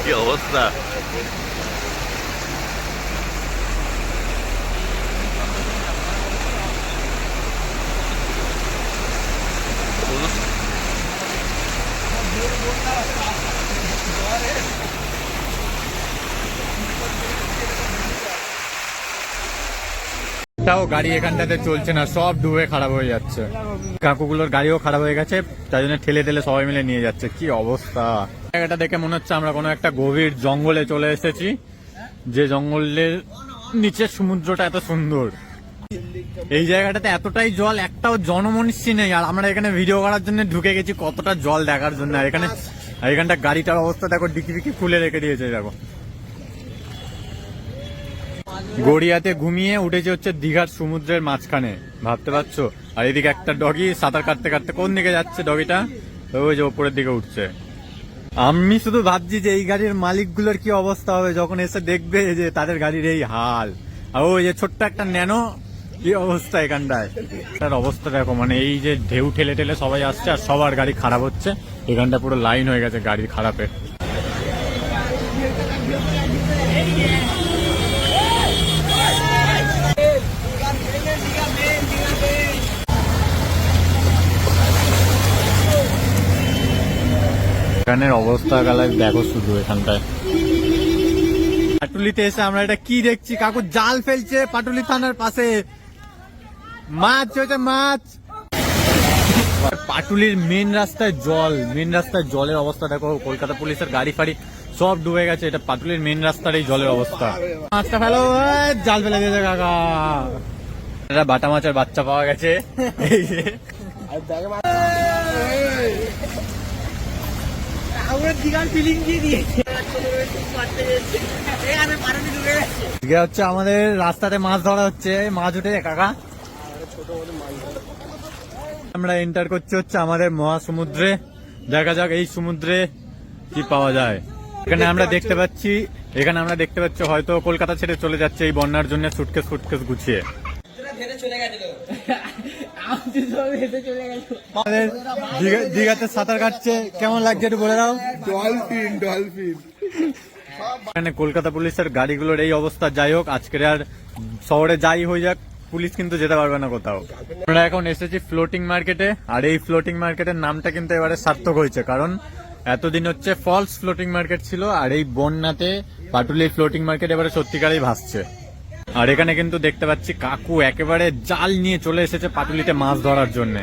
কি অবস্থা। তাও গাড়ি এখানটাতে চলছে না, সব ডুবে খারাপ হয়ে যাচ্ছে। কাকুগুলোর গাড়িও খারাপ হয়ে গেছে, তাই জন্য ঠেলে ঠেলে সবাই মিলে নিয়ে যাচ্ছে। কি অবস্থা। জায়গাটা দেখে মনে হচ্ছে আমরা কোনো একটা গভীর জঙ্গলে চলে এসেছি, যে জঙ্গলের নিচে সমুদ্রটা এত সুন্দর। এই জায়গাটাতে এতটাই জল, একটাও জনমনীষী নেই, আর আমরা এখানে ভিডিও করার জন্য ঢুকে গেছি কতটা জল দেখার জন্য। আর এখানটা গাড়িটার অবস্থা দেখো, ডিকি ফিকি খুলে রেখে দিয়েছে দেখো। গড়িয়াতে ঘুমিয়ে উঠেছে হচ্ছে দীঘার সমুদ্রের মাঝখানে, ভাবতে পারছো। আর এদিকে একটা ডগি সাঁতার কাটতে কাটতে কোন দিকে যাচ্ছে ডগিটা, ওই যে ওপরের দিকে উঠছে। আমি শুধু ভাবছি যে এই গাড়ির মালিকগুলোর কি অবস্থা হবে যখন এসে দেখবে যে তাদের গাড়ির এই হাল। আর ওই যে ছোট্ট একটা ন্যানো, কি অবস্থা এখানটায়। তার অবস্থা দেখো, মানে এই যে ঢেউ ঠেলে ঠেলে সবাই আসছে আর সবার গাড়ি খারাপ হচ্ছে। এখানটা পুরো লাইন হয়ে গেছে গাড়ির খারাপে। এখানের অবস্থা গালায় দেখো শুধু। এখানটায় পাটুলিতে এসে আমরা এটা কি দেখছি, কাকু জাল ফেলছে পাটুলি থানার পাশে, মাছ হয়েছে মাছ। পাটুলির মেন রাস্তায় জল, মেন রাস্তায় জলের অবস্থা দেখো। কলকাতা পুলিশের গাড়ি ফাড়ি সব ডুবে গেছে। এটা পাটুলির মেন রাস্তার এই জলের অবস্থা। মাছটা ফেলো, জাল ফেলে দিয়েছে কাকা। এটা বাটা মাছের বাচ্চা পাওয়া গেছে। এই যে হচ্ছে আমাদের রাস্তাতে মাছ ধরা হচ্ছে, মাছ উঠে কাকা। আমরা এন্টার করছি হচ্ছে আমাদের মহাসমুদ্রে। দেখা যাক এই সমুদ্রে কি পাওয়া যায়। এখানে আমরা দেখতে পাচ্ছি হয়তো কলকাতা ছেড়ে চলে যাচ্ছে এই বন্যার জন্য সুটকেস ফুটকেস গুছিয়ে। দীঘাতে সাঁতার কাটছে, কেমন লাগছে একটু বলে দাও। Dolphin dolphin. এখানে কলকাতা পুলিশের গাড়িগুলোর এই অবস্থা। যাই হোক, আজকের আর শহরে যাই হয়ে যাক, পুলিশ কিন্তু যেতে পারবে না কোথাও। আমরা এখন এসেছি ফ্লোটিং মার্কেটে, আর এই ফ্লোটিং মার্কেটের নামটা কিন্তু এবারে সার্থক হয়েছে, কারণ এতদিন হচ্ছে ফলস ফ্লোটিং মার্কেট ছিল, আর এই বন্যাতে পাটুলি ফ্লোটিং মার্কেট এবারে সত্যিকারেই ভাসছে। আর এখানে কিন্তু দেখতে পাচ্ছি কাকু একেবারে জাল নিয়ে চলে এসেছে পাটুলিতে মাছ ধরার জন্য।